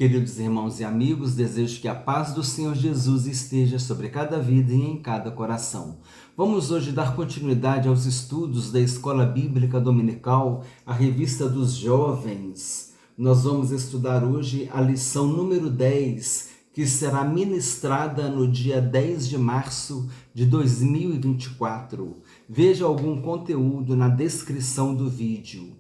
Queridos irmãos e amigos, desejo que a paz do Senhor Jesus esteja sobre cada vida e em cada coração. Vamos hoje dar continuidade aos estudos da Escola Bíblica Dominical, a Revista dos Jovens. Nós vamos estudar hoje a lição número 10, que será ministrada no dia 10 de março de 2024. Veja algum conteúdo na descrição do vídeo.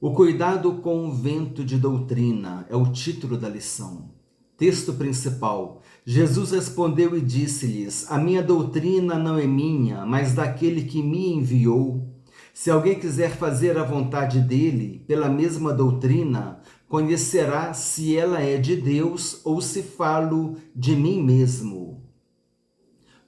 O cuidado com o vento de doutrina é o título da lição. Texto principal. Jesus respondeu e disse-lhes: A minha doutrina não é minha, mas daquele que me enviou. Se alguém quiser fazer a vontade dele, pela mesma doutrina, conhecerá se ela é de Deus ou se falo de mim mesmo.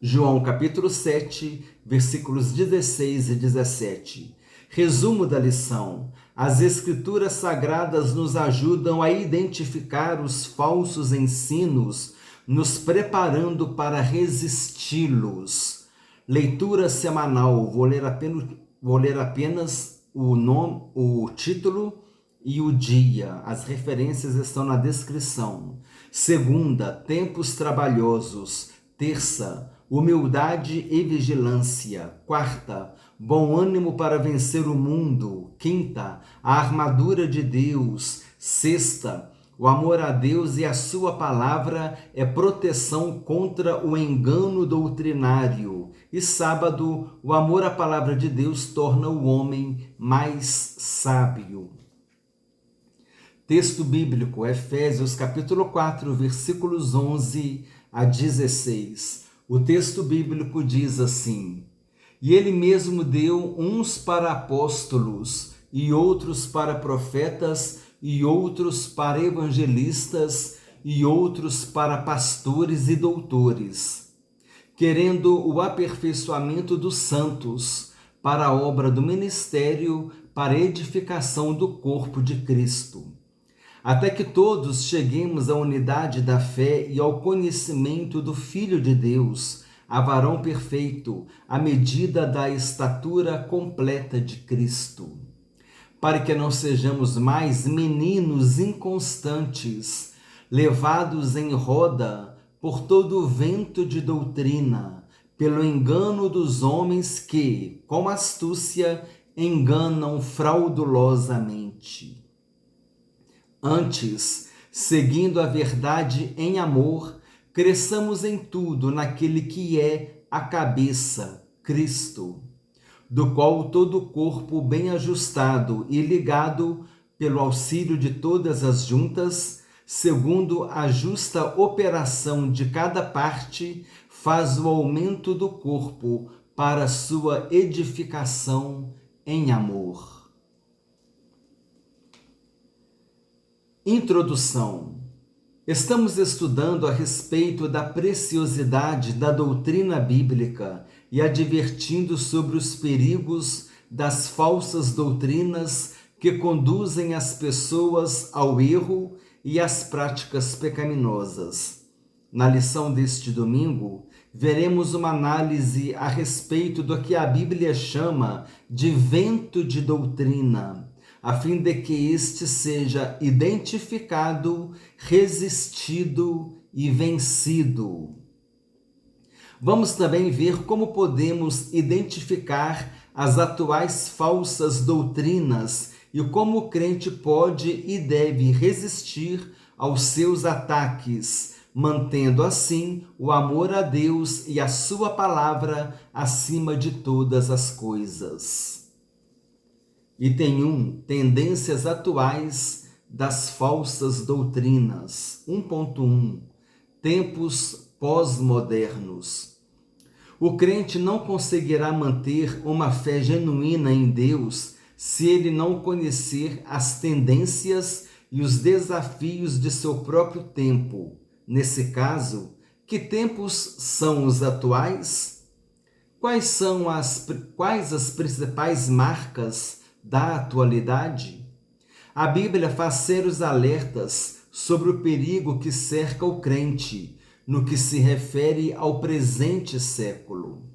João capítulo 7, versículos 16 e 17. Resumo da lição. As Escrituras Sagradas nos ajudam a identificar os falsos ensinos, nos preparando para resisti-los. Leitura semanal. Vou ler apenas o título e o dia. As referências estão na descrição. Segunda, tempos trabalhosos. Terça, humildade e vigilância. Quarta, bom ânimo para vencer o mundo. Quinta, a armadura de Deus. Sexta, o amor a Deus e a sua palavra é proteção contra o engano doutrinário. E sábado, o amor à palavra de Deus torna o homem mais sábio. Texto bíblico, Efésios capítulo 4, versículos 11 a 16. O texto bíblico diz assim: E ele mesmo deu uns para apóstolos, e outros para profetas, e outros para evangelistas, e outros para pastores e doutores, querendo o aperfeiçoamento dos santos, para a obra do ministério, para a edificação do corpo de Cristo, até que todos cheguemos à unidade da fé e ao conhecimento do Filho de Deus, a varão perfeito, à medida da estatura completa de Cristo, para que não sejamos mais meninos inconstantes, levados em roda por todo o vento de doutrina, pelo engano dos homens que, com astúcia, enganam fraudulosamente. Antes, seguindo a verdade em amor, cresçamos em tudo naquele que é a cabeça, Cristo, do qual todo o corpo bem ajustado e ligado pelo auxílio de todas as juntas, segundo a justa operação de cada parte, faz o aumento do corpo para sua edificação em amor. Introdução. Estamos estudando a respeito da preciosidade da doutrina bíblica e advertindo sobre os perigos das falsas doutrinas que conduzem as pessoas ao erro e às práticas pecaminosas. Na lição deste domingo, veremos uma análise a respeito do que a Bíblia chama de vento de doutrina, a fim de que este seja identificado, resistido e vencido. Vamos também ver como podemos identificar as atuais falsas doutrinas e como o crente pode e deve resistir aos seus ataques, mantendo assim o amor a Deus e a sua palavra acima de todas as coisas. Item 1. Tendências atuais das falsas doutrinas. 1.1. Tempos pós-modernos. O crente não conseguirá manter uma fé genuína em Deus se ele não conhecer as tendências e os desafios de seu próprio tempo. Nesse caso, que tempos são os atuais? Quais as principais marcas da atualidade? A Bíblia faz sérios alertas sobre o perigo que cerca o crente no que se refere ao presente século.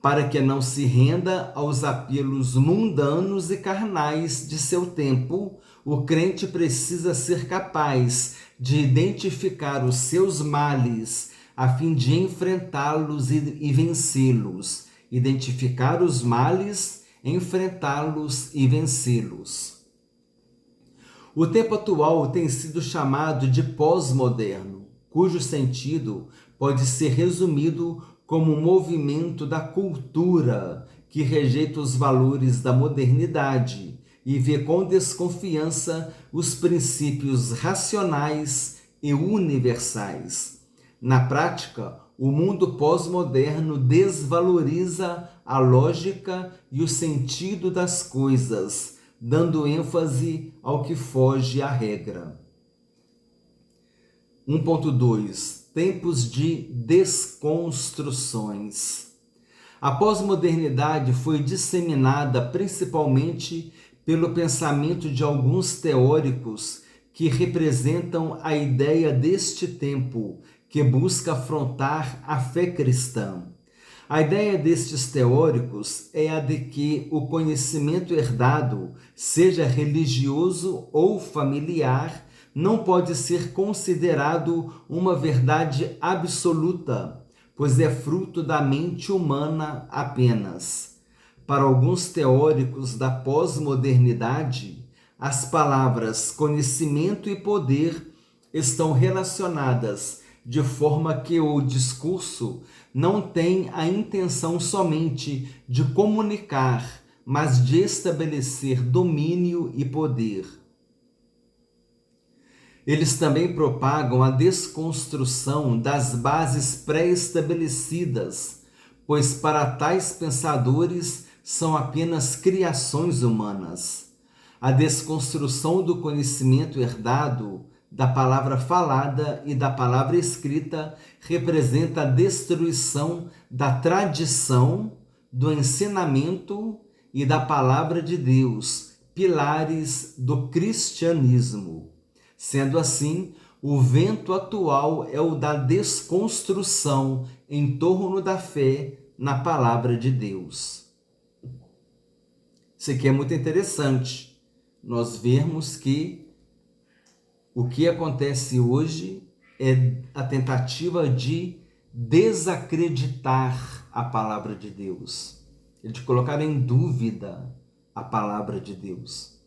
para que não se renda aos apelos mundanos e carnais de seu tempo, o crente precisa ser capaz de identificar os seus males a fim de enfrentá-los e vencê-los. Identificar os males, enfrentá-los e vencê-los. O tempo atual tem sido chamado de pós-moderno, cujo sentido pode ser resumido como um movimento da cultura que rejeita os valores da modernidade e vê com desconfiança os princípios racionais e universais. Na prática, o mundo pós-moderno desvaloriza a lógica e o sentido das coisas, dando ênfase ao que foge à regra. 1.2 Tempos de desconstruções. A pós-modernidade foi disseminada principalmente pelo pensamento de alguns teóricos que representam a ideia deste tempo, que busca afrontar a fé cristã. A ideia destes teóricos é a de que o conhecimento herdado, seja religioso ou familiar, não pode ser considerado uma verdade absoluta, pois é fruto da mente humana apenas. Para alguns teóricos da pós-modernidade, as palavras conhecimento e poder estão relacionadas de forma que o discurso não tem a intenção somente de comunicar, mas de estabelecer domínio e poder. Eles também propagam a desconstrução das bases pré-estabelecidas, pois para tais pensadores são apenas criações humanas. A desconstrução do conhecimento herdado, da palavra falada e da palavra escrita representa a destruição da tradição, do ensinamento e da palavra de Deus, pilares do cristianismo. Sendo assim, o vento atual é o da desconstrução em torno da fé na palavra de Deus. Isso aqui é muito interessante, nós vermos que o que acontece hoje é a tentativa de desacreditar a palavra de Deus, de colocar em dúvida a palavra de Deus.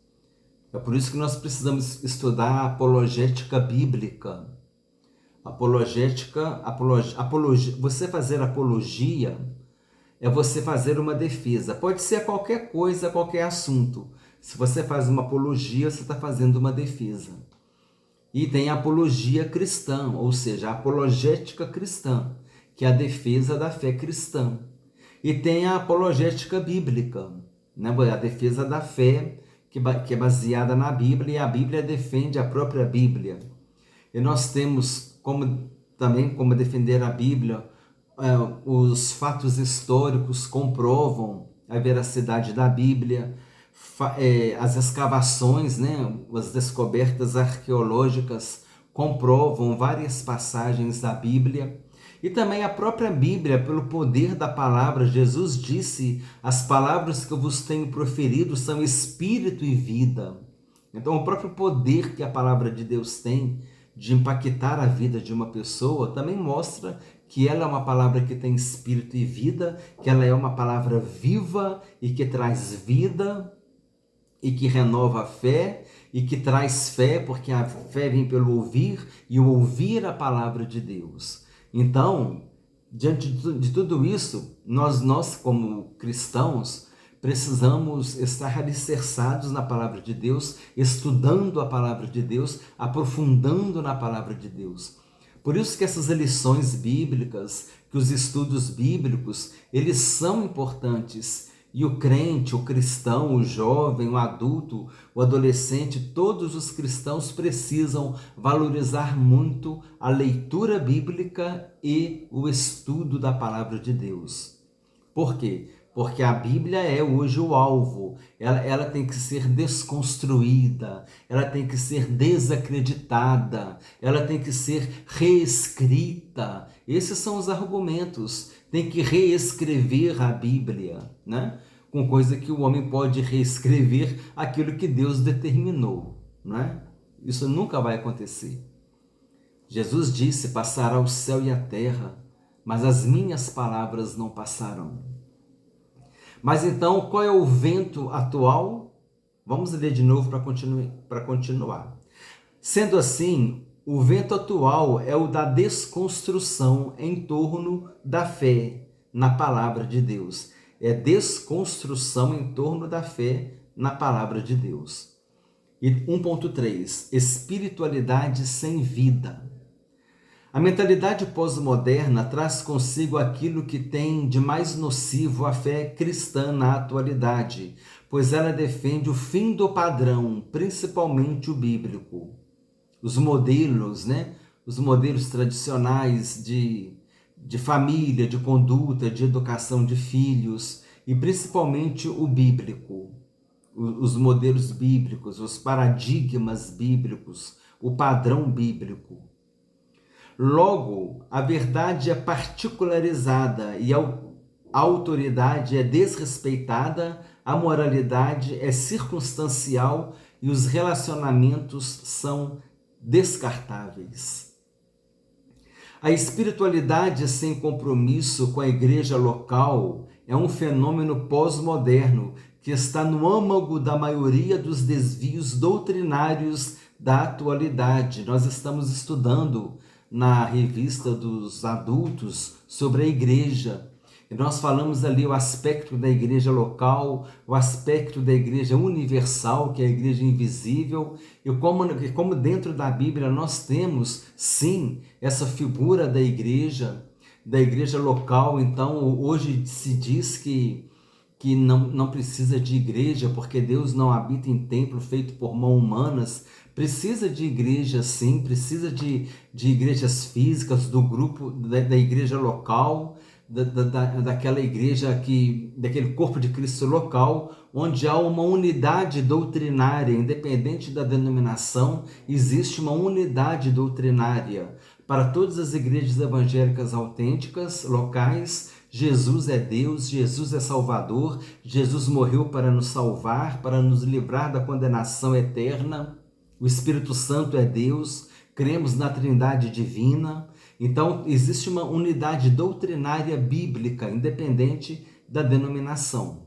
É por isso que nós precisamos estudar a apologética bíblica. Você fazer apologia é você fazer uma defesa. Pode ser qualquer coisa, qualquer assunto. Se você faz uma apologia, você está fazendo uma defesa. E tem a apologia cristã, ou seja, a apologética cristã, que é a defesa da fé cristã. E tem a apologética bíblica, né? A defesa da fé que é baseada na Bíblia, e a Bíblia defende a própria Bíblia. E nós temos como defender a Bíblia, os fatos históricos comprovam a veracidade da Bíblia, as escavações, né, as descobertas arqueológicas comprovam várias passagens da Bíblia. E também a própria Bíblia, pelo poder da palavra, Jesus disse: as palavras que eu vos tenho proferido são espírito e vida. Então, o próprio poder que a palavra de Deus tem de impactar a vida de uma pessoa também mostra que ela é uma palavra que tem espírito e vida, que ela é uma palavra viva e que traz vida e que renova a fé e que traz fé, porque a fé vem pelo ouvir e o ouvir a palavra de Deus. Então, diante de tudo isso, nós como cristãos precisamos estar alicerçados na palavra de Deus, estudando a palavra de Deus, aprofundando na palavra de Deus. Por isso que essas lições bíblicas, que os estudos bíblicos, eles são importantes. E o crente, o cristão, o jovem, o adulto, o adolescente, todos os cristãos precisam valorizar muito a leitura bíblica e o estudo da palavra de Deus. Por quê? Porque a Bíblia é hoje o alvo, ela tem que ser desconstruída, ela tem que ser desacreditada, ela tem que ser reescrita. Esses são os argumentos. tem que reescrever a Bíblia, né? Com coisa que o homem pode reescrever aquilo que Deus determinou, não é? Isso nunca vai acontecer. Jesus disse: passará o céu e a terra, mas as minhas palavras não passarão. Mas então, qual é o vento atual? Vamos ler de novo para continuar. Sendo assim, o vento atual é o da desconstrução em torno da fé na palavra de Deus. É desconstrução em torno da fé na palavra de Deus. E 1.3, espiritualidade sem vida. A mentalidade pós-moderna traz consigo aquilo que tem de mais nocivo a fé cristã na atualidade, pois ela defende o fim do padrão, principalmente o bíblico. Os modelos, né? Os modelos tradicionais de família, de conduta, de educação de filhos, e principalmente o bíblico, os modelos bíblicos, os paradigmas bíblicos, o padrão bíblico. Logo, a verdade é particularizada e a autoridade é desrespeitada, a moralidade é circunstancial e os relacionamentos são descartáveis. A espiritualidade sem compromisso com a igreja local é um fenômeno pós-moderno que está no âmago da maioria dos desvios doutrinários da atualidade. Nós estamos estudando na revista dos adultos sobre a igreja. E nós falamos ali o aspecto da igreja local, o aspecto da igreja universal, que é a igreja invisível, e como dentro da Bíblia nós temos, sim, essa figura da igreja local. Então, hoje se diz que não precisa de igreja, porque Deus não habita em templo feito por mãos humanas. Precisa de igreja, sim, precisa de igrejas físicas, do grupo da igreja local, daquela igreja daquele corpo de Cristo local, onde há uma unidade doutrinária, independente da denominação, existe uma unidade doutrinária. Para todas as igrejas evangélicas autênticas, locais, Jesus é Deus, Jesus é Salvador, Jesus morreu para nos salvar, para nos livrar da condenação eterna. O Espírito Santo é Deus, cremos na Trindade Divina. Então, existe uma unidade doutrinária bíblica, independente da denominação.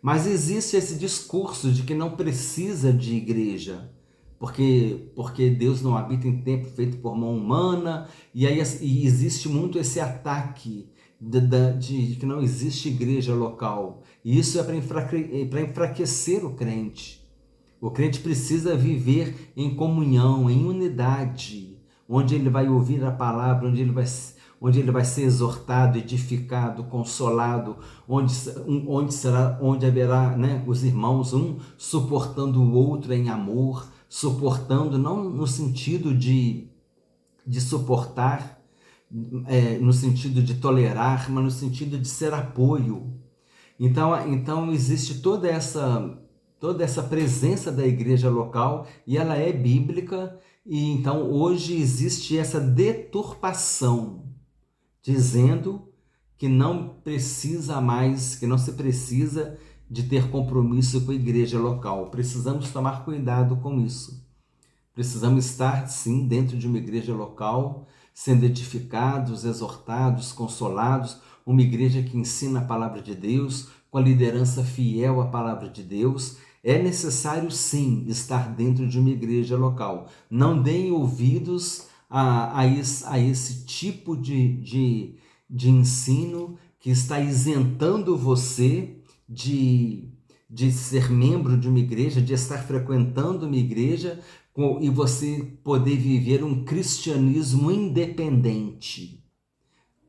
Mas existe esse discurso de que não precisa de igreja, porque Deus não habita em templo feito por mão humana, e existe muito esse ataque de que não existe igreja local. E isso é para enfraquecer o crente. O crente precisa viver em comunhão, em unidade, onde ele vai ouvir a palavra, onde ele vai ser exortado, edificado, consolado, onde haverá, né, os irmãos, um suportando o outro em amor, suportando não no sentido de suportar, no sentido de tolerar, mas no sentido de ser apoio. Então existe toda essa presença da igreja local, e ela é bíblica. E então hoje existe essa deturpação, dizendo que não precisa mais, que não se precisa de ter compromisso com a igreja local. Precisamos tomar cuidado com isso. Precisamos estar, sim, dentro de uma igreja local, sendo edificados, exortados, consolados, uma igreja que ensina a palavra de Deus, com a liderança fiel à palavra de Deus. É necessário, sim, estar dentro de uma igreja local. Não deem ouvidos a esse tipo de ensino que está isentando você de ser membro de uma igreja, de estar frequentando uma igreja, e você poder viver um cristianismo independente.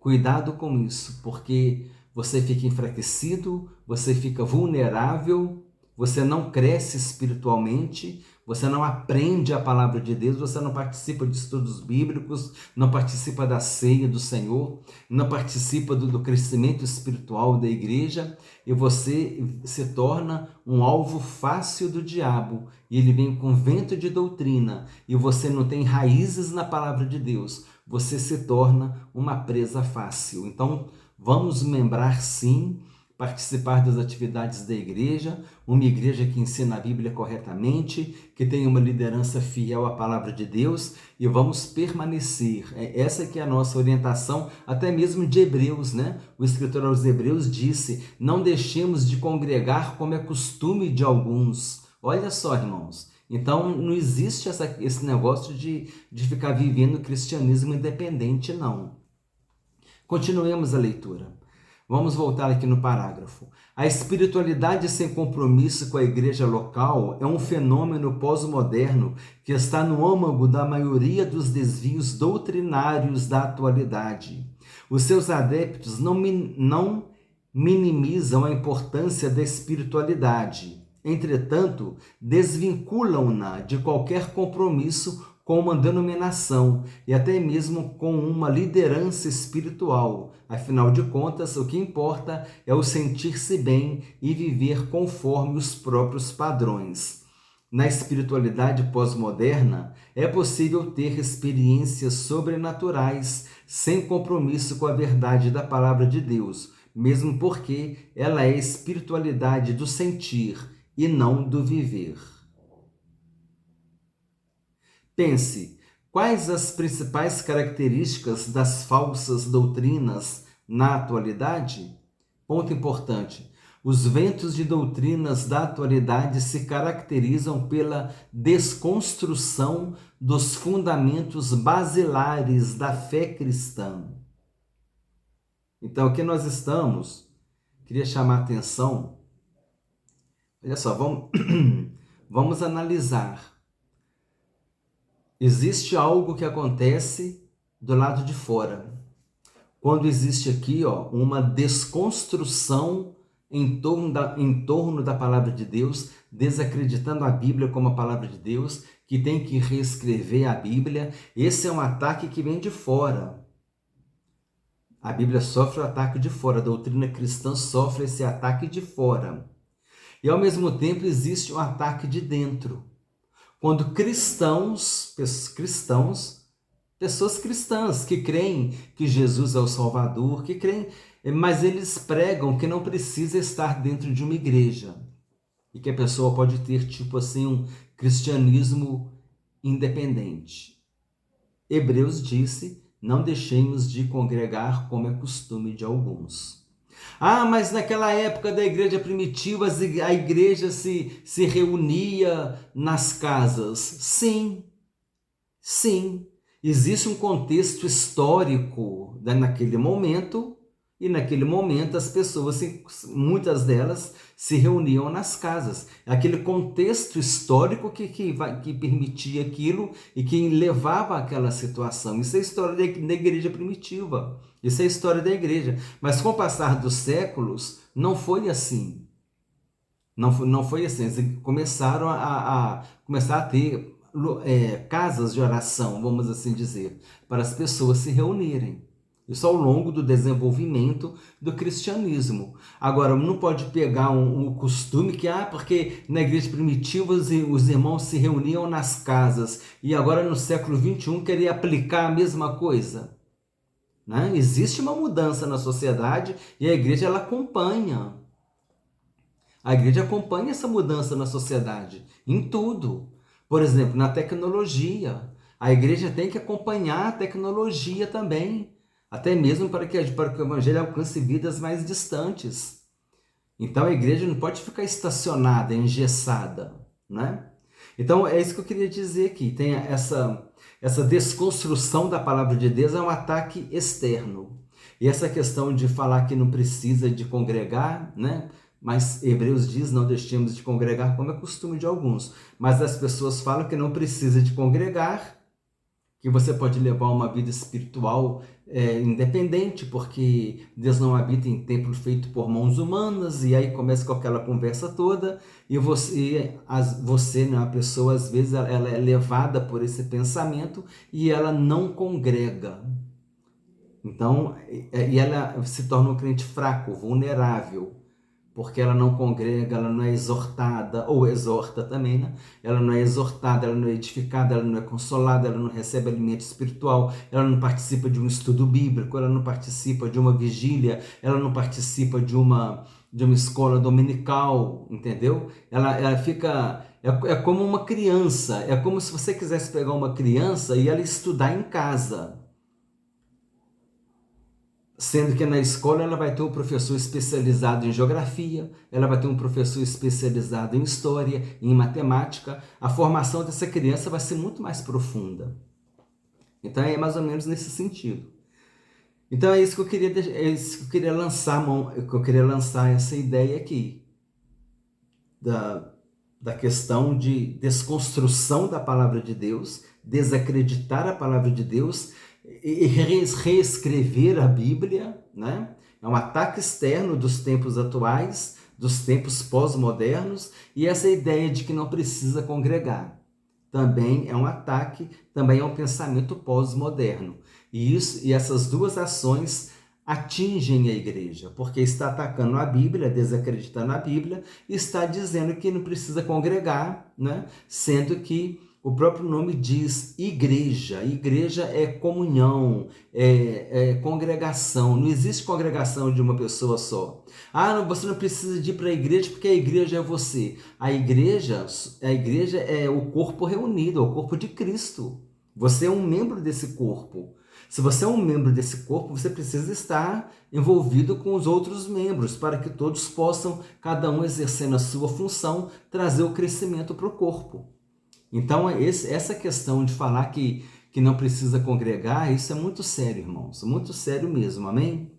Cuidado com isso, porque você fica enfraquecido, você fica vulnerável, você não cresce espiritualmente, você não aprende a palavra de Deus, você não participa de estudos bíblicos, não participa da ceia do Senhor, não participa do crescimento espiritual da igreja, e você se torna um alvo fácil do diabo, e ele vem com vento de doutrina, e você não tem raízes na palavra de Deus, você se torna uma presa fácil. Então, Vamos membrar sim, participar das atividades da igreja, uma igreja que ensina a Bíblia corretamente, que tem uma liderança fiel à palavra de Deus, e vamos permanecer. Essa que é a nossa orientação, até mesmo de Hebreus, né? O escritor aos Hebreus disse: não deixemos de congregar como é costume de alguns. Olha só, irmãos. Então, não existe esse negócio de ficar vivendo o cristianismo independente, não. Continuemos a leitura. Vamos voltar aqui no parágrafo. A espiritualidade sem compromisso com a igreja local é um fenômeno pós-moderno que está no âmago da maioria dos desvios doutrinários da atualidade. Os seus adeptos não minimizam a importância da espiritualidade. Entretanto, desvinculam-na de qualquer compromisso com uma denominação e até mesmo com uma liderança espiritual. Afinal de contas, o que importa é o sentir-se bem e viver conforme os próprios padrões. Na espiritualidade pós-moderna, é possível ter experiências sobrenaturais sem compromisso com a verdade da palavra de Deus, mesmo porque ela é a espiritualidade do sentir e não do viver. Pense, quais as principais características das falsas doutrinas na atualidade? Ponto importante. Os ventos de doutrinas da atualidade se caracterizam pela desconstrução dos fundamentos basilares da fé cristã. Então, aqui nós estamos, queria chamar a atenção, olha só, vamos analisar. Existe algo que acontece do lado de fora. Quando existe aqui uma desconstrução em torno da palavra de Deus, desacreditando a Bíblia como a palavra de Deus, que tem que reescrever a Bíblia, esse é um ataque que vem de fora. A Bíblia sofre o ataque de fora, a doutrina cristã sofre esse ataque de fora. E ao mesmo tempo existe um ataque de dentro. Quando pessoas cristãs que creem que Jesus é o Salvador, que creem, mas eles pregam que não precisa estar dentro de uma igreja e que a pessoa pode ter tipo assim um cristianismo independente. Hebreus disse: não deixemos de congregar como é costume de alguns. Mas naquela época da igreja primitiva, a igreja se reunia nas casas. Sim. Existe um contexto histórico naquele momento, e naquele momento as pessoas, muitas delas, se reuniam nas casas. Aquele contexto histórico que permitia aquilo e que levava àquela situação. Isso é a história da igreja primitiva. Isso é a história da igreja. Mas com o passar dos séculos, não foi assim. Não foi assim. Eles começaram a ter casas de oração, vamos assim dizer, para as pessoas se reunirem. Isso ao longo do desenvolvimento do cristianismo. Agora, não pode pegar um costume que, porque na igreja primitiva os irmãos se reuniam nas casas e agora no século XXI querer aplicar a mesma coisa. Né? Existe uma mudança na sociedade e a igreja ela acompanha. A igreja acompanha essa mudança na sociedade, em tudo. Por exemplo, na tecnologia. A igreja tem que acompanhar a tecnologia também. Até mesmo para que o evangelho alcance vidas mais distantes. Então a igreja não pode ficar estacionada, engessada, né? Então é isso que eu queria dizer aqui. Tem essa desconstrução da palavra de Deus, é um ataque externo. E essa questão de falar que não precisa de congregar, né? Mas Hebreus diz, não deixemos de congregar como é costume de alguns. Mas as pessoas falam que não precisa de congregar, que você pode levar uma vida espiritual independente, porque Deus não habita em templo feito por mãos humanas, e aí começa com aquela conversa toda, e você né, a pessoa às vezes ela é levada por esse pensamento e ela não congrega. Então, e ela se torna um crente fraco, vulnerável, porque ela não congrega, ela não é exortada, ou exorta também, né? Ela não é exortada, ela não é edificada, ela não é consolada, ela não recebe alimento espiritual, ela não participa de um estudo bíblico, ela não participa de uma vigília, ela não participa de uma escola dominical, entendeu? Ela fica... É como uma criança, é como se você quisesse pegar uma criança e ela estudar em casa. Sendo que na escola ela vai ter um professor especializado em geografia, ela vai ter um professor especializado em história, em matemática. A formação dessa criança vai ser muito mais profunda. Então é mais ou menos nesse sentido. Então é isso que eu queria, é isso que eu queria lançar, que eu queria lançar essa ideia aqui da questão de desconstrução da palavra de Deus, desacreditar a palavra de Deus e reescrever a Bíblia, né? É um ataque externo dos tempos atuais, dos tempos pós-modernos, e essa ideia de que não precisa congregar. Também é um ataque, também é um pensamento pós-moderno. E essas duas ações atingem a igreja, porque está atacando a Bíblia, desacreditando a Bíblia, e está dizendo que não precisa congregar, né? Sendo que o próprio nome diz igreja. Igreja é comunhão, é congregação. Não existe congregação de uma pessoa só. Ah, não, você não precisa de ir para a igreja porque a igreja é você. A igreja é o corpo reunido, é o corpo de Cristo. Você é um membro desse corpo. Se você é um membro desse corpo, você precisa estar envolvido com os outros membros, para que todos possam, cada um exercendo a sua função, trazer o crescimento para o corpo. Então, essa questão de falar que não precisa congregar, isso é muito sério, irmãos, muito sério mesmo, amém?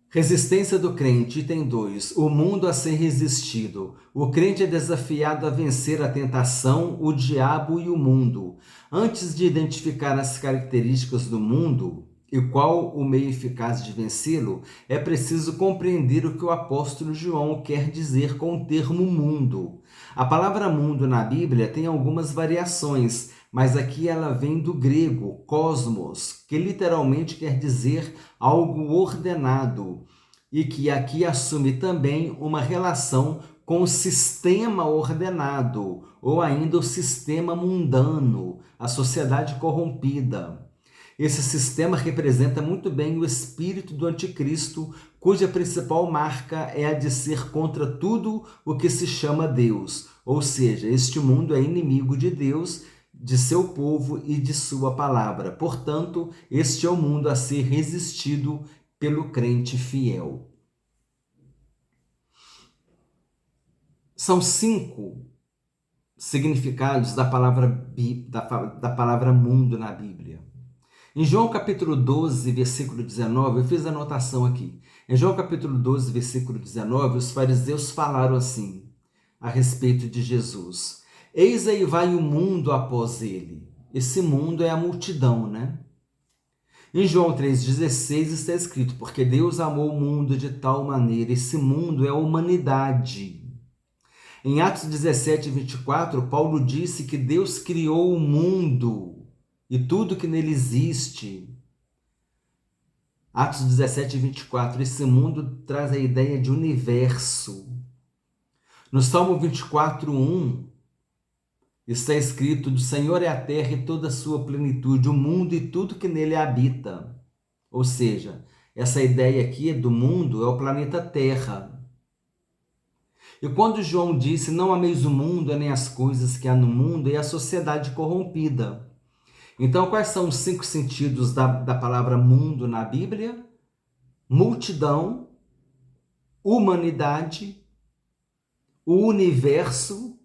Resistência do crente, item 2. O mundo a ser resistido. O crente é desafiado a vencer a tentação, o diabo e o mundo. Antes de identificar as características do mundo e qual o meio eficaz de vencê-lo, é preciso compreender o que o apóstolo João quer dizer com o termo mundo. A palavra mundo na Bíblia tem algumas variações, mas aqui ela vem do grego, cosmos, que literalmente quer dizer algo ordenado, e que aqui assume também uma relação com o sistema ordenado, ou ainda o sistema mundano, a sociedade corrompida. Esse sistema representa muito bem o espírito do anticristo, cuja principal marca é a de ser contra tudo o que se chama Deus, ou seja, este mundo é inimigo de Deus, de seu povo e de sua palavra. Portanto, este é o mundo a ser resistido pelo crente fiel. São 5 significados da palavra mundo na Bíblia. Em João capítulo 12, versículo 19, eu fiz a anotação aqui. Em João capítulo 12, versículo 19, os fariseus falaram assim, a respeito de Jesus. Eis aí vai o mundo após ele. Esse mundo é a multidão, né? Em João 3,16 está escrito, porque Deus amou o mundo de tal maneira, esse mundo é a humanidade. Em Atos 17, 24, Paulo disse que Deus criou o mundo e tudo que nele existe. Atos 17, 24, esse mundo traz a ideia de universo. No Salmo 24, 1, está escrito, do Senhor é a terra e toda a sua plenitude, o mundo e tudo que nele habita. Ou seja, essa ideia aqui do mundo é o planeta Terra. E quando João disse, não ameis o mundo, nem as coisas que há no mundo, é a sociedade corrompida. Então, quais são os 5 sentidos da palavra mundo na Bíblia? Multidão, humanidade, o universo,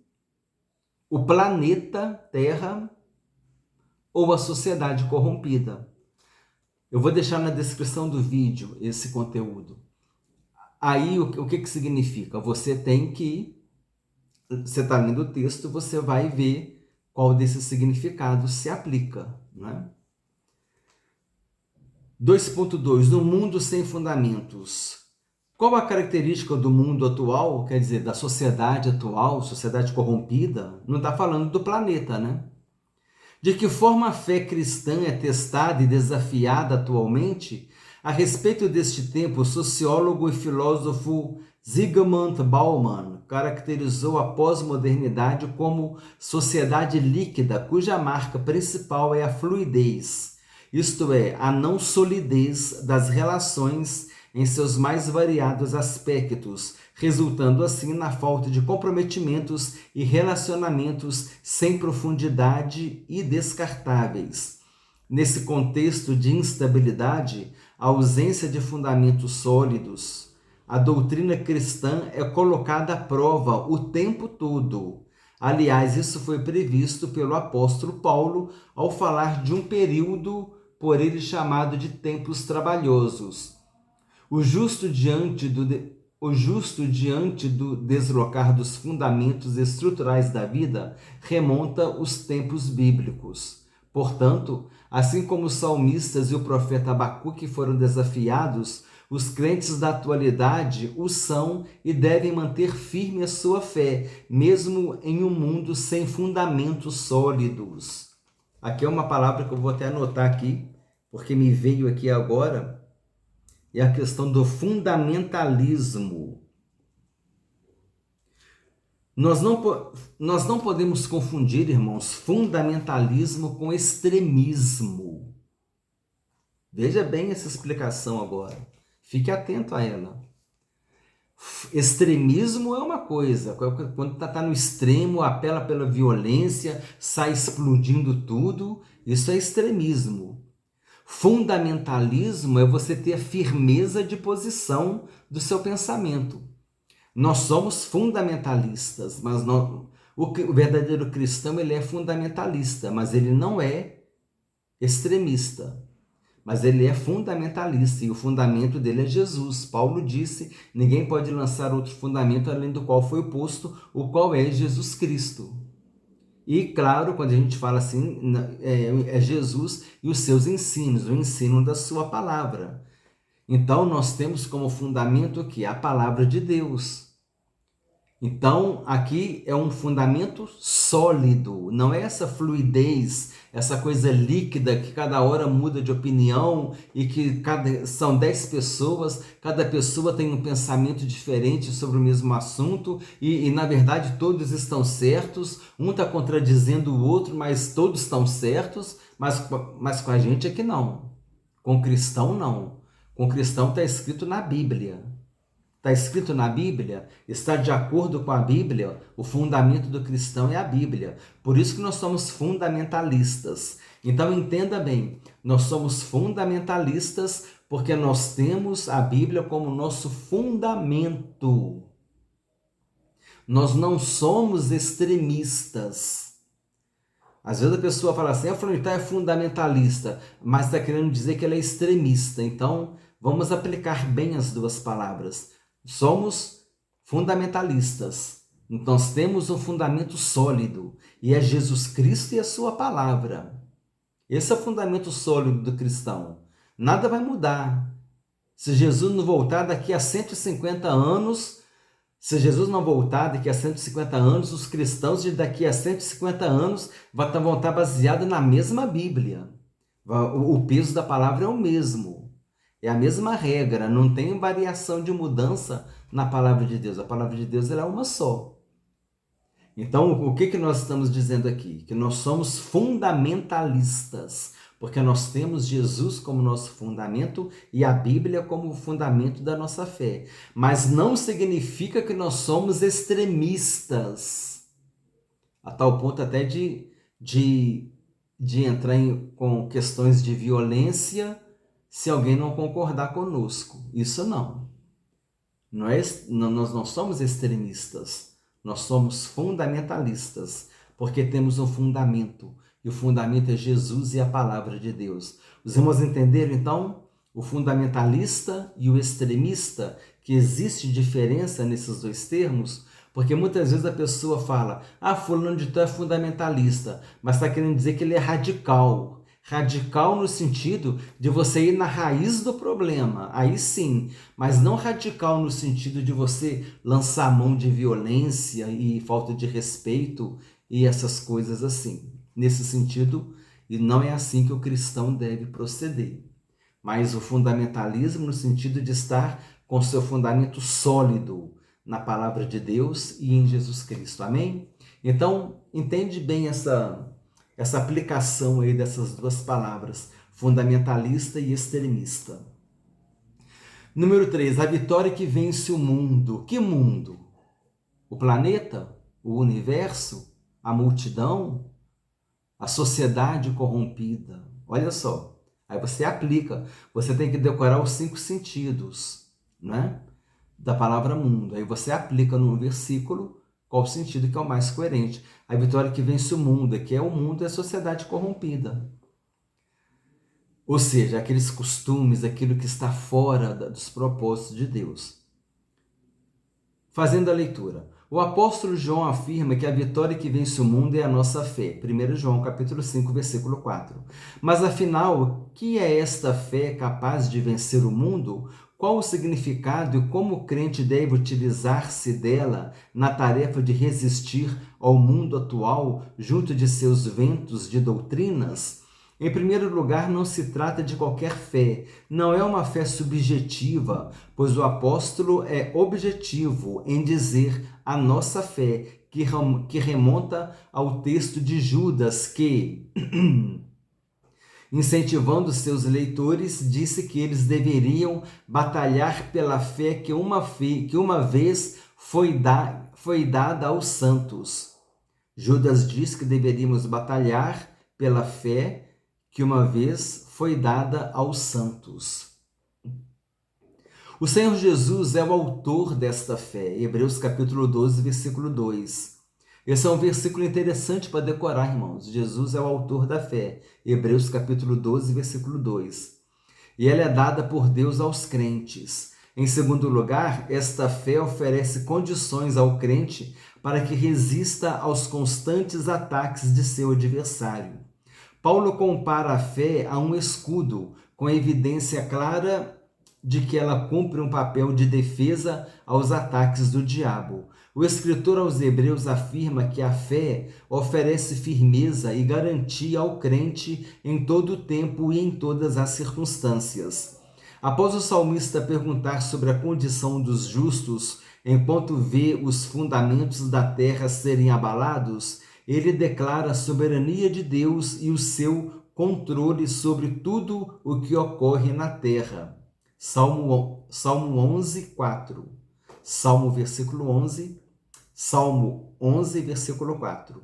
o planeta Terra ou a sociedade corrompida. Eu vou deixar na descrição do vídeo esse conteúdo. Aí, o que significa? Você está lendo o texto, você vai ver qual desses significados se aplica, né? 2.2. Um mundo sem fundamentos. Qual a característica do mundo atual, quer dizer, da sociedade atual, sociedade corrompida? Não está falando do planeta, né? De que forma a fé cristã é testada e desafiada atualmente? A respeito deste tempo, o sociólogo e filósofo Zygmunt Bauman caracterizou a pós-modernidade como sociedade líquida, cuja marca principal é a fluidez, isto é, a não solidez das relações em seus mais variados aspectos, resultando assim na falta de comprometimentos e relacionamentos sem profundidade e descartáveis. Nesse contexto de instabilidade, a ausência de fundamentos sólidos, a doutrina cristã é colocada à prova o tempo todo. Aliás, isso foi previsto pelo apóstolo Paulo ao falar de um período por ele chamado de tempos trabalhosos. O justo diante do deslocar dos fundamentos estruturais da vida remonta os tempos bíblicos. Portanto, assim como os salmistas e o profeta Abacuque foram desafiados, os crentes da atualidade o são e devem manter firme a sua fé, mesmo em um mundo sem fundamentos sólidos. Aqui é uma palavra que eu vou até anotar aqui, porque me veio aqui agora. É a questão do fundamentalismo. Nós não podemos confundir, irmãos, fundamentalismo com extremismo. Veja bem essa explicação agora. Fique atento a ela. Extremismo é uma coisa, quando está no extremo, apela pela violência, sai explodindo tudo, isso é extremismo. Fundamentalismo é você ter a firmeza de posição do seu pensamento. Nós somos fundamentalistas, mas o verdadeiro cristão ele é fundamentalista, mas ele não é extremista. Mas ele é fundamentalista e o fundamento dele é Jesus. Paulo disse, ninguém pode lançar outro fundamento além do qual foi posto, o qual é Jesus Cristo. E, claro, quando a gente fala assim, é Jesus e os seus ensinos, o ensino da sua palavra. Então, nós temos como fundamento aqui a palavra de Deus. Então, aqui é um fundamento sólido, não é essa fluidez, essa coisa líquida que cada hora muda de opinião e que são 10 pessoas, cada pessoa tem um pensamento diferente sobre o mesmo assunto e na verdade todos estão certos, um está contradizendo o outro, mas todos estão certos, mas com a gente é que não. Com o cristão não. Com o cristão está escrito na Bíblia. Está escrito na Bíblia, está de acordo com a Bíblia, o fundamento do cristão é a Bíblia. Por isso que nós somos fundamentalistas. Então entenda bem, nós somos fundamentalistas porque nós temos a Bíblia como nosso fundamento. Nós não somos extremistas. Às vezes a pessoa fala assim, então é fundamentalista, mas está querendo dizer que ele é extremista. Então vamos aplicar bem as duas palavras. Somos fundamentalistas. Nós temos um fundamento sólido e é Jesus Cristo e a sua palavra. Esse é o fundamento sólido do cristão. Nada vai mudar. Se Jesus não voltar daqui a 150 anos, os cristãos de daqui a 150 anos vão estar baseados na mesma Bíblia. O peso da palavra é o mesmo. É a mesma regra, não tem variação de mudança na palavra de Deus. A palavra de Deus é uma só. Então, o que nós estamos dizendo aqui? Que nós somos fundamentalistas, porque nós temos Jesus como nosso fundamento e a Bíblia como o fundamento da nossa fé. Mas não significa que nós somos extremistas, a tal ponto até de entrar com questões de violência se alguém não concordar conosco. Isso não. Nós não somos extremistas, nós somos fundamentalistas, porque temos um fundamento, e o fundamento é Jesus e a palavra de Deus. Os irmãos entenderam, então, o fundamentalista e o extremista, que existe diferença nesses dois termos? Porque muitas vezes a pessoa fala, fulano de tal é fundamentalista, mas está querendo dizer que ele é radical. Radical no sentido de você ir na raiz do problema, aí sim, mas não radical no sentido de você lançar mão de violência e falta de respeito e essas coisas assim. Nesse sentido, e não é assim que o cristão deve proceder. mas o fundamentalismo no sentido de estar com seu fundamento sólido na palavra de Deus e em Jesus Cristo. Amém? Então, entende bem essa aplicação aí dessas duas palavras, fundamentalista e extremista. Número 3, a vitória que vence o mundo. Que mundo? O planeta? O universo? A multidão? A sociedade corrompida? Olha só, aí você aplica, você tem que decorar os 5 sentidos, né, da palavra mundo. Aí você aplica no versículo qual o sentido que é o mais coerente. A vitória que vence o mundo, que é o mundo, é a sociedade corrompida. Ou seja, aqueles costumes, aquilo que está fora dos propósitos de Deus. Fazendo a leitura. O apóstolo João afirma que a vitória que vence o mundo é a nossa fé. 1 João capítulo 5, versículo 4. Mas afinal, que é esta fé capaz de vencer o mundo? Qual o significado e como o crente deve utilizar-se dela na tarefa de resistir ao mundo atual junto de seus ventos de doutrinas? Em primeiro lugar, não se trata de qualquer fé, não é uma fé subjetiva, pois o apóstolo é objetivo em dizer a nossa fé, que remonta ao texto de Judas, que, incentivando seus leitores, disse que eles deveriam batalhar pela fé que uma vez foi dada aos santos. Judas diz que deveríamos batalhar pela fé que uma vez foi dada aos santos. O Senhor Jesus é o autor desta fé. Hebreus capítulo 12, versículo 2. Esse é um versículo interessante para decorar, irmãos. Jesus é o autor da fé. Hebreus capítulo 12, versículo 2. E ela é dada por Deus aos crentes. Em segundo lugar, esta fé oferece condições ao crente para que resista aos constantes ataques de seu adversário. Paulo compara a fé a um escudo, com evidência clara de que ela cumpre um papel de defesa aos ataques do diabo. O escritor aos Hebreus afirma que a fé oferece firmeza e garantia ao crente em todo o tempo e em todas as circunstâncias. Após o salmista perguntar sobre a condição dos justos, enquanto vê os fundamentos da terra serem abalados, ele declara a soberania de Deus e o seu controle sobre tudo o que ocorre na terra. Salmo 11, 4. Salmo versículo 11. Salmo 11, versículo 4.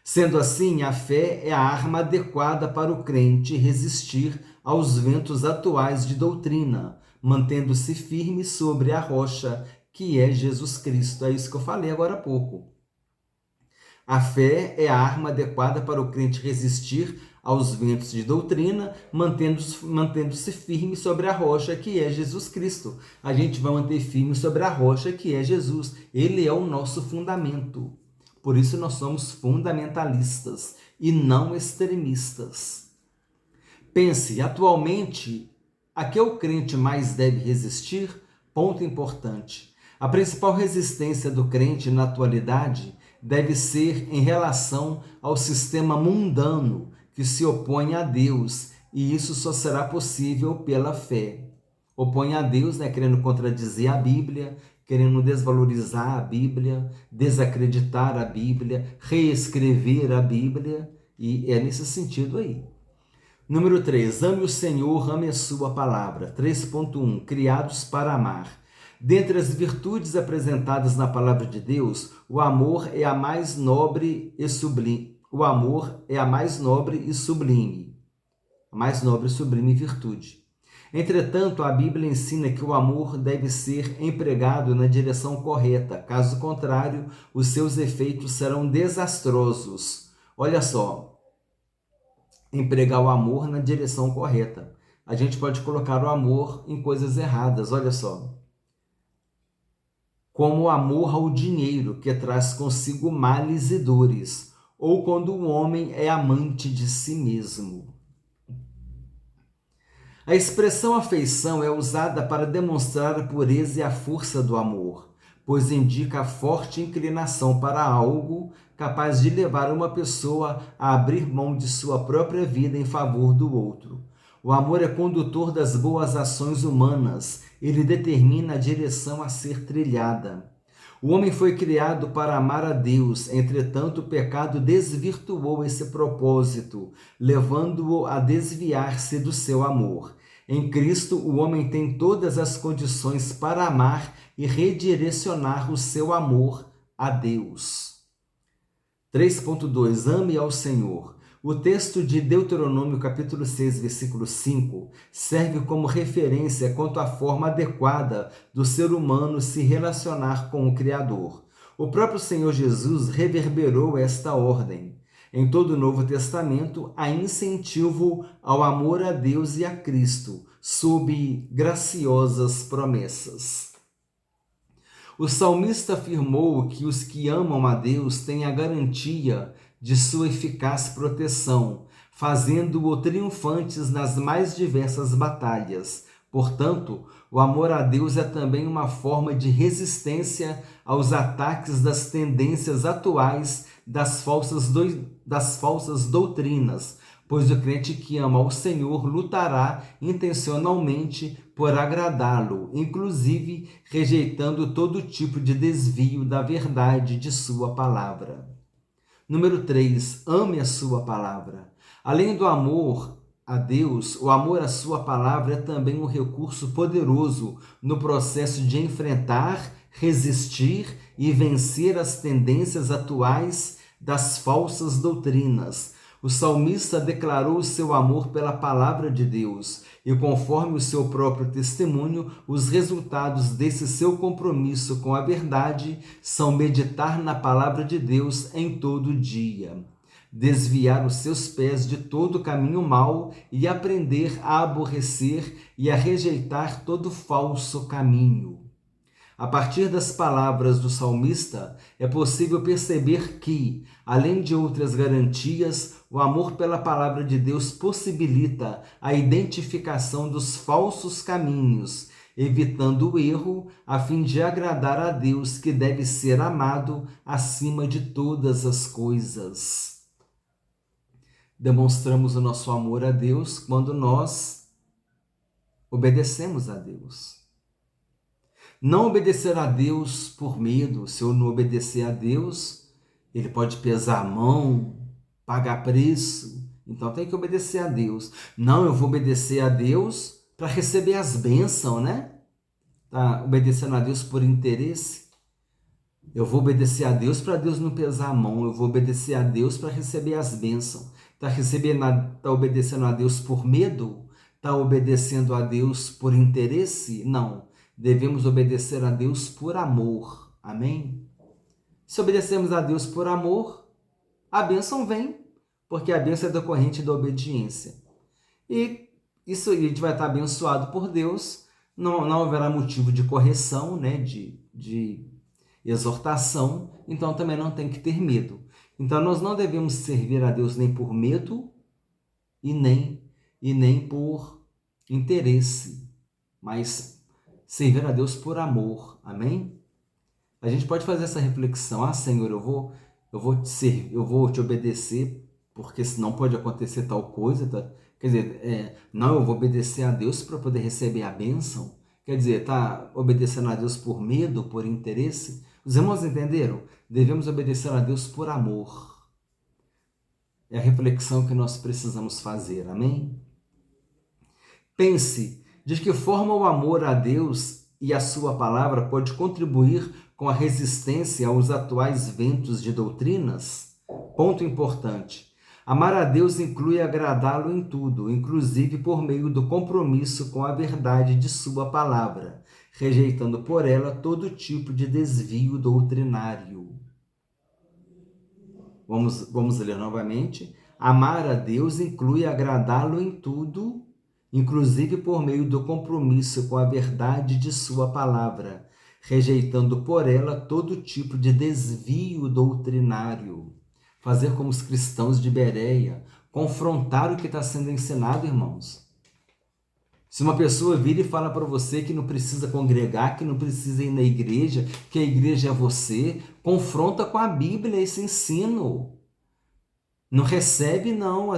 Sendo assim, a fé é a arma adequada para o crente resistir aos ventos atuais de doutrina, mantendo-se firme sobre a rocha, que é Jesus Cristo. É isso que eu falei agora há pouco. A fé é a arma adequada para o crente resistir aos ventos de doutrina, mantendo-se firme sobre a rocha que é Jesus Cristo. A gente vai manter firme sobre a rocha que é Jesus. Ele é o nosso fundamento. Por isso nós somos fundamentalistas e não extremistas. Pense, atualmente, a que o crente mais deve resistir? Ponto importante. A principal resistência do crente na atualidade deve ser em relação ao sistema mundano que se opõe a Deus, e isso só será possível pela fé. Opõe a Deus, querendo contradizer a Bíblia, querendo desvalorizar a Bíblia, desacreditar a Bíblia, reescrever a Bíblia, e é nesse sentido aí. Número 3, ame o Senhor, ame a sua palavra. 3.1, criados para amar. Dentre as virtudes apresentadas na palavra de Deus, o amor é a mais nobre e sublime. O amor é a mais nobre e sublime. A mais nobre e sublime virtude. Entretanto, a Bíblia ensina que o amor deve ser empregado na direção correta. Caso contrário, os seus efeitos serão desastrosos. Olha só, empregar o amor na direção correta. A gente pode colocar o amor em coisas erradas, olha só. Como o amor ao dinheiro, que traz consigo males e dores, ou quando o homem é amante de si mesmo. A expressão afeição é usada para demonstrar a pureza e a força do amor, pois indica a forte inclinação para algo capaz de levar uma pessoa a abrir mão de sua própria vida em favor do outro. O amor é condutor das boas ações humanas. Ele determina a direção a ser trilhada. O homem foi criado para amar a Deus, entretanto, o pecado desvirtuou esse propósito, levando-o a desviar-se do seu amor. Em Cristo, o homem tem todas as condições para amar e redirecionar o seu amor a Deus. 3.2 Ame ao Senhor. O texto de Deuteronômio capítulo 6, versículo 5, serve como referência quanto à forma adequada do ser humano se relacionar com o Criador. O próprio Senhor Jesus reverberou esta ordem. Em todo o Novo Testamento, há incentivo ao amor a Deus e a Cristo, sob graciosas promessas. O salmista afirmou que os que amam a Deus têm a garantia de sua eficaz proteção, fazendo-o triunfantes nas mais diversas batalhas. Portanto, o amor a Deus é também uma forma de resistência aos ataques das tendências atuais das falsas doutrinas, pois o crente que ama ao Senhor lutará intencionalmente por agradá-lo, inclusive rejeitando todo tipo de desvio da verdade de sua palavra. Número 3, ame a sua palavra. Além do amor a Deus, o amor à sua palavra é também um recurso poderoso no processo de enfrentar, resistir e vencer as tendências atuais das falsas doutrinas. O salmista declarou o seu amor pela palavra de Deus e, conforme o seu próprio testemunho, os resultados desse seu compromisso com a verdade são meditar na palavra de Deus em todo dia, desviar os seus pés de todo caminho mau e aprender a aborrecer e a rejeitar todo falso caminho. A partir das palavras do salmista, é possível perceber que, além de outras garantias, o amor pela palavra de Deus possibilita a identificação dos falsos caminhos, evitando o erro, a fim de agradar a Deus, que deve ser amado acima de todas as coisas. Demonstramos o nosso amor a Deus quando nós obedecemos a Deus. Não obedecer a Deus por medo. Se eu não obedecer a Deus, ele pode pesar a mão, pagar preço. Então tem que obedecer a Deus. Não, eu vou obedecer a Deus para receber as bênçãos, né? Tá obedecendo a Deus por interesse. Eu vou obedecer a Deus para Deus não pesar a mão. Eu vou obedecer a Deus para receber as bênçãos. Tá obedecendo a Deus por medo? Tá obedecendo a Deus por interesse? Não. Devemos obedecer a Deus por amor. Amém? Se obedecermos a Deus por amor, a bênção vem, porque a bênção é decorrente da obediência. E isso a gente vai estar abençoado por Deus, não haverá motivo de correção, né? de exortação, então também não tem que ter medo. Então nós não devemos servir a Deus nem por medo e nem por interesse, mas servir a Deus por amor. Amém? A gente pode fazer essa reflexão. Senhor, eu vou te servir, eu vou te obedecer, porque senão pode acontecer tal coisa. Tá? Quer dizer, não, eu vou obedecer a Deus para poder receber a bênção. Quer dizer, tá obedecendo a Deus por medo, por interesse? Os irmãos entenderam? Devemos obedecer a Deus por amor. É a reflexão que nós precisamos fazer. Amém? Pense de que forma o amor a Deus e a sua palavra pode contribuir com a resistência aos atuais ventos de doutrinas? Ponto importante. Amar a Deus inclui agradá-lo em tudo, inclusive por meio do compromisso com a verdade de sua palavra, rejeitando por ela todo tipo de desvio doutrinário. Vamos ler novamente. Amar a Deus inclui agradá-lo em tudo, inclusive por meio do compromisso com a verdade de sua palavra, rejeitando por ela todo tipo de desvio doutrinário. Fazer como os cristãos de Bereia, confrontar o que está sendo ensinado, irmãos. Se uma pessoa vira e fala para você que não precisa congregar, que não precisa ir na igreja, que a igreja é você, confronta com a Bíblia esse ensino. Não recebe, não.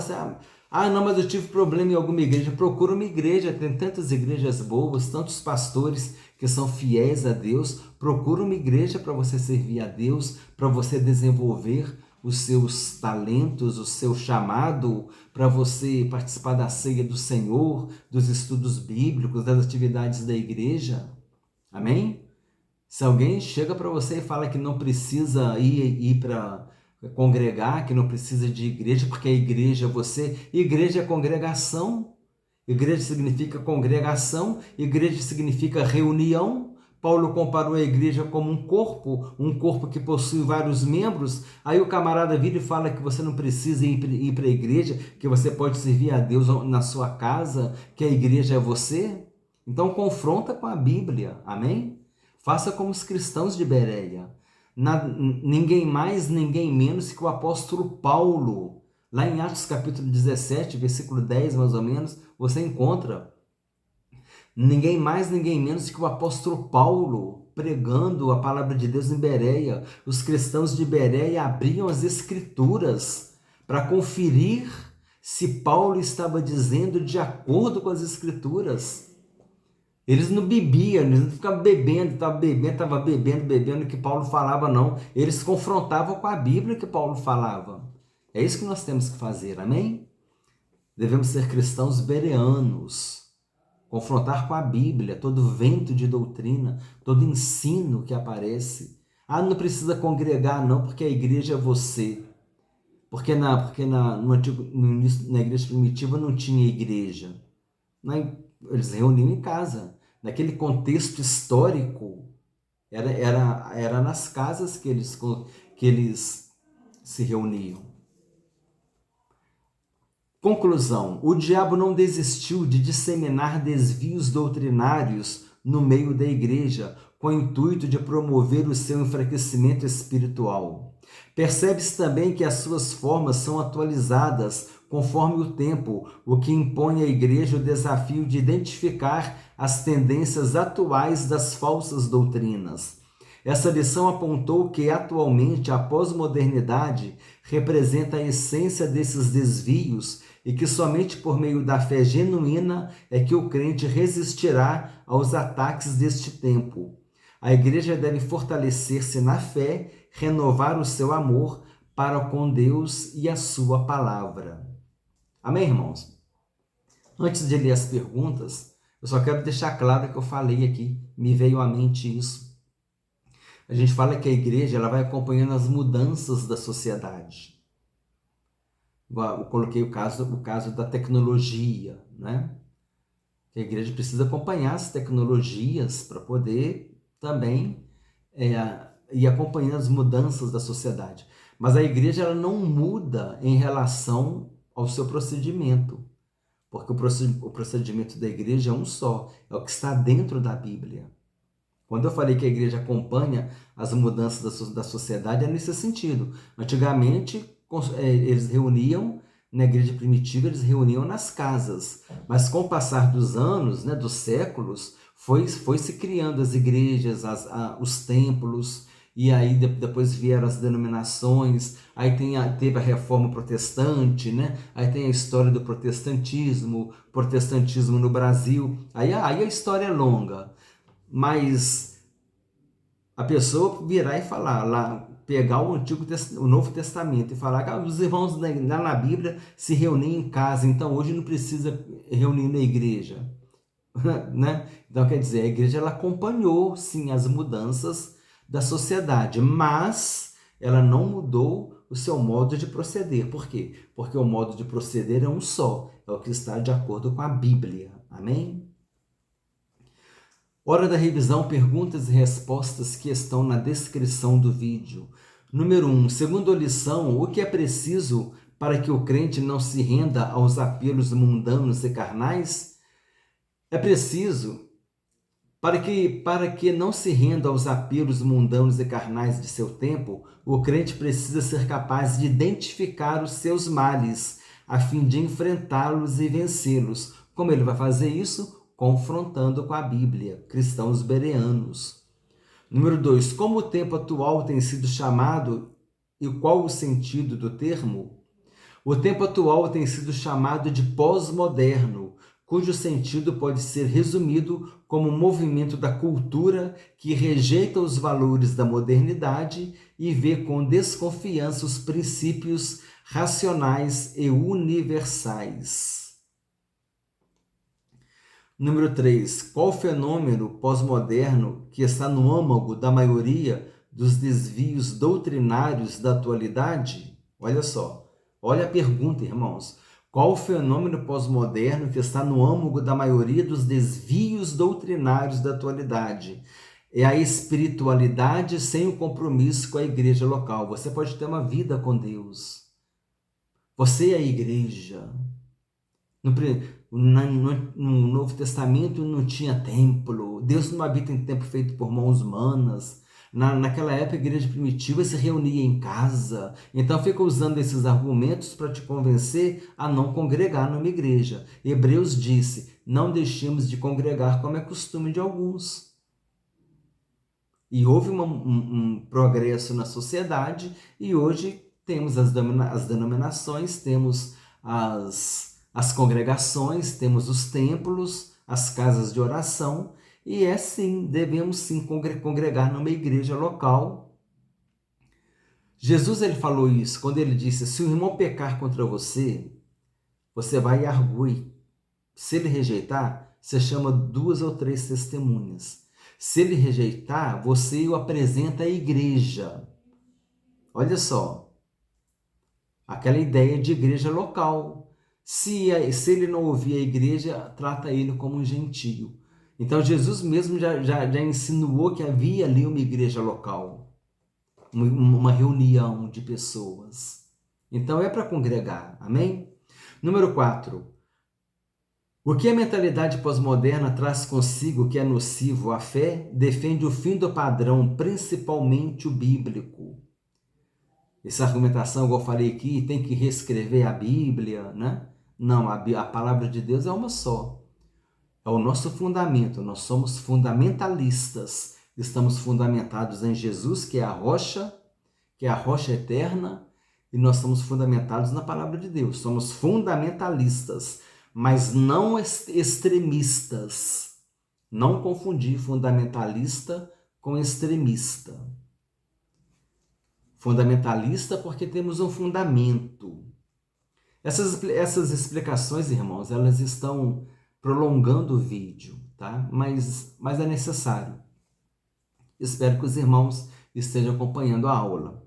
Ah, não, mas eu tive problema em alguma igreja. Procura uma igreja, tem tantas igrejas boas, tantos pastores que são fiéis a Deus. Procura uma igreja para você servir a Deus, para você desenvolver os seus talentos, o seu chamado, para você participar da ceia do Senhor, dos estudos bíblicos, das atividades da igreja. Amém? Se alguém chega para você e fala que não precisa ir para congregar, que não precisa de igreja, porque a igreja é você, igreja é congregação, igreja significa congregação, igreja significa reunião. Paulo comparou a igreja como um corpo que possui vários membros. Aí o camarada vira e fala que você não precisa ir para a igreja, que você pode servir a Deus na sua casa, que a igreja é você. Então confronta com a Bíblia, amém? Faça como os cristãos de Bereia. Ninguém mais, ninguém menos que o apóstolo Paulo. Lá em Atos capítulo 17, versículo 10 mais ou menos, você encontra ninguém mais, ninguém menos que o apóstolo Paulo pregando a palavra de Deus em Bereia. Os cristãos de Bereia abriam as escrituras para conferir se Paulo estava dizendo de acordo com as escrituras. Eles não bebiam, eles não ficavam bebendo, estava bebendo o que Paulo falava, não. Eles confrontavam com a Bíblia que Paulo falava. É isso que nós temos que fazer, amém? Devemos ser cristãos bereanos, confrontar com a Bíblia todo vento de doutrina, todo ensino que aparece. Ah, não precisa congregar, não, porque a igreja é você. Porque na igreja primitiva não tinha igreja. Eles reuniam em casa. Naquele contexto histórico, era nas casas que eles se reuniam. Conclusão: o diabo não desistiu de disseminar desvios doutrinários no meio da igreja, com o intuito de promover o seu enfraquecimento espiritual. Percebe-se também que as suas formas são atualizadas conforme o tempo, o que impõe à igreja o desafio de identificar as tendências atuais das falsas doutrinas. Essa lição apontou que, atualmente, a pós-modernidade representa a essência desses desvios e que somente por meio da fé genuína é que o crente resistirá aos ataques deste tempo. A igreja deve fortalecer-se na fé, renovar o seu amor para com Deus e a sua palavra. Amém, irmãos? Antes de ler as perguntas, eu só quero deixar claro que eu falei aqui, me veio à mente isso. A gente fala que a igreja ela vai acompanhando as mudanças da sociedade. Eu coloquei o caso da tecnologia, né? A igreja precisa acompanhar as tecnologias para poder também ir acompanhando as mudanças da sociedade. Mas a igreja ela não muda em relação ao seu procedimento, porque o procedimento da igreja é um só, é o que está dentro da Bíblia. Quando eu falei que a igreja acompanha as mudanças da sociedade, é nesse sentido. Antigamente, eles reuniam, na igreja primitiva, eles reuniam nas casas. Mas com o passar dos anos, né, dos séculos, foi se criando as igrejas, os templos, e aí depois vieram as denominações, aí teve a reforma protestante, né? Aí tem a história do protestantismo no Brasil, aí a história é longa. Mas a pessoa virar e falar, lá, pegar o Novo Testamento e falar que os irmãos lá na Bíblia se reuniam em casa, então hoje não precisa reunir na igreja. Né? Então, quer dizer, a igreja ela acompanhou, sim, as mudanças da sociedade, mas ela não mudou o seu modo de proceder. Por quê? Porque o modo de proceder é um só, é o que está de acordo com a Bíblia. Amém? Hora da revisão, perguntas e respostas que estão na descrição do vídeo. Número 1. Segundo a lição, o que é preciso para que o crente não se renda aos apelos mundanos e carnais? É preciso, para que não se renda aos apelos mundanos e carnais de seu tempo, o crente precisa ser capaz de identificar os seus males, a fim de enfrentá-los e vencê-los. Como ele vai fazer isso? Confrontando com a Bíblia, cristãos bereanos. Número 2. Como o tempo atual tem sido chamado e qual o sentido do termo? O tempo atual tem sido chamado de pós-moderno, cujo sentido pode ser resumido como um movimento da cultura que rejeita os valores da modernidade e vê com desconfiança os princípios racionais e universais. Número 3. Qual fenômeno pós-moderno que está no âmago da maioria dos desvios doutrinários da atualidade? Olha só, olha a pergunta, irmãos. Qual o fenômeno pós-moderno que está no âmago da maioria dos desvios doutrinários da atualidade? É a espiritualidade sem o compromisso com a igreja local. Você pode ter uma vida com Deus. Você é a igreja. No Novo Testamento não tinha templo. Deus não habita em templo feito por mãos humanas. Naquela época, a igreja primitiva se reunia em casa. Então, fica usando esses argumentos para te convencer a não congregar numa igreja. Hebreus disse, não deixemos de congregar como é costume de alguns. E houve um progresso na sociedade e hoje temos as denominações, temos as congregações, temos os templos, as casas de oração, e sim, devemos sim congregar numa igreja local. Jesus ele falou isso quando ele disse, se o irmão pecar contra você, você vai e argue. Se ele rejeitar, você chama 2 ou 3 testemunhas. Se ele rejeitar, você o apresenta à igreja. Olha só, aquela ideia de igreja local. Se ele não ouvir a igreja, trata ele como um gentio. Então, Jesus mesmo já insinuou que havia ali uma igreja local, uma reunião de pessoas. Então, é para congregar, amém? Número 4. O que a mentalidade pós-moderna traz consigo que é nocivo à fé, defende o fim do padrão, principalmente o bíblico. Essa argumentação, igual eu falei aqui, tem que reescrever a Bíblia, né? Não, a palavra de Deus é uma só. É o nosso fundamento, nós somos fundamentalistas. Estamos fundamentados em Jesus, que é a rocha eterna, e nós somos fundamentados na palavra de Deus. Somos fundamentalistas, mas não extremistas. Não confundir fundamentalista com extremista. Fundamentalista porque temos um fundamento. Essas explicações, irmãos, elas estão prolongando o vídeo, tá? Mas é necessário. Espero que os irmãos estejam acompanhando a aula.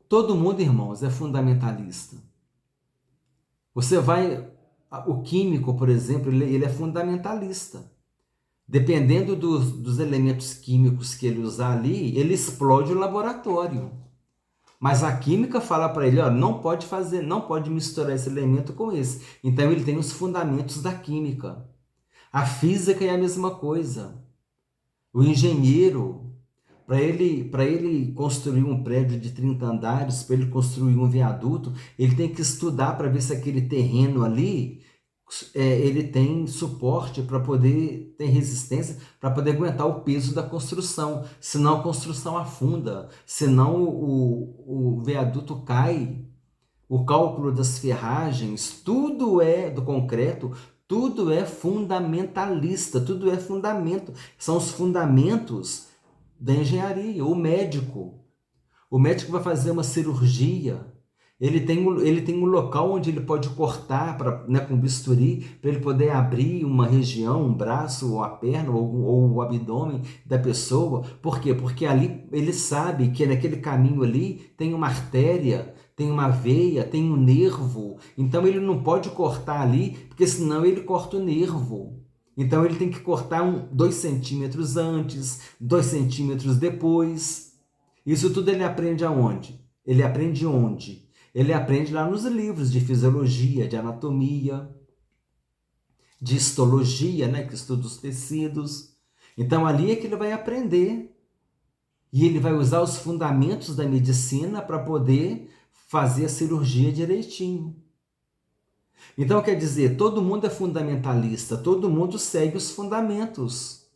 Todo mundo, irmãos, é fundamentalista. O químico, por exemplo, ele é fundamentalista. Dependendo dos elementos químicos que ele usar ali, ele explode o laboratório. Mas a química fala para ele, ó, não pode misturar esse elemento com esse. Então ele tem os fundamentos da química. A física é a mesma coisa. O engenheiro, para ele construir um prédio de 30 andares, para ele construir um viaduto, ele tem que estudar para ver se aquele terreno ali ele tem suporte para poder ter resistência, para poder aguentar o peso da construção. Senão a construção afunda, senão o viaduto cai. O cálculo das ferragens, tudo é do concreto, tudo é fundamentalista, tudo é fundamento. São os fundamentos da engenharia. O médico vai fazer uma cirurgia. Ele tem um local onde ele pode cortar com bisturi, para ele poder abrir uma região, um braço, ou a perna, ou o abdômen da pessoa. Por quê? Porque ali ele sabe que naquele caminho ali tem uma artéria, tem uma veia, tem um nervo. Então ele não pode cortar ali, porque senão ele corta o nervo. Então ele tem que cortar 2 centímetros antes, 2 centímetros depois. Isso tudo ele aprende aonde? Ele aprende onde? Ele aprende lá nos livros de fisiologia, de anatomia, de histologia, né, que estuda os tecidos. Então ali é que ele vai aprender. E ele vai usar os fundamentos da medicina para poder fazer a cirurgia direitinho. Então quer dizer, todo mundo é fundamentalista, todo mundo segue os fundamentos.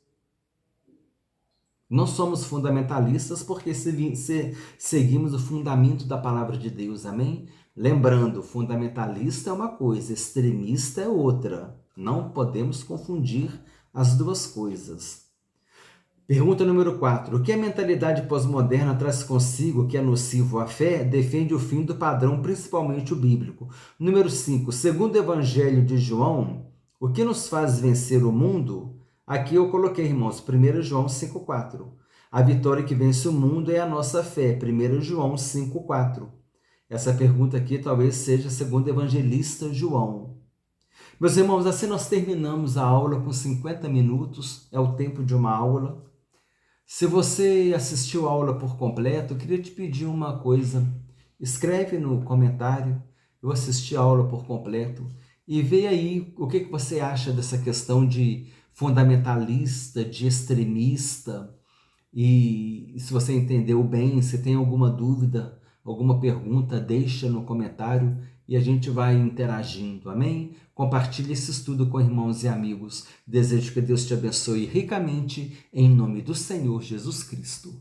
Não somos fundamentalistas porque seguimos o fundamento da palavra de Deus, amém? Lembrando, fundamentalista é uma coisa, extremista é outra. Não podemos confundir as duas coisas. Pergunta número 4. O que a mentalidade pós-moderna traz consigo que é nocivo à fé, defende o fim do padrão, principalmente o bíblico? Número 5. Segundo o Evangelho de João, o que nos faz vencer o mundo? Aqui eu coloquei, irmãos, 1 João 5,4. A vitória que vence o mundo é a nossa fé, 1 João 5,4. Essa pergunta aqui talvez seja segundo o evangelista João. Meus irmãos, assim nós terminamos a aula com 50 minutos, é o tempo de uma aula. Se você assistiu a aula por completo, eu queria te pedir uma coisa. Escreve no comentário, eu assisti a aula por completo, e vê aí o que você acha dessa questão de fundamentalista, de extremista, e se você entendeu bem, se tem alguma dúvida, alguma pergunta, deixa no comentário e a gente vai interagindo, amém? Compartilhe esse estudo com irmãos e amigos. Desejo que Deus te abençoe ricamente, em nome do Senhor Jesus Cristo.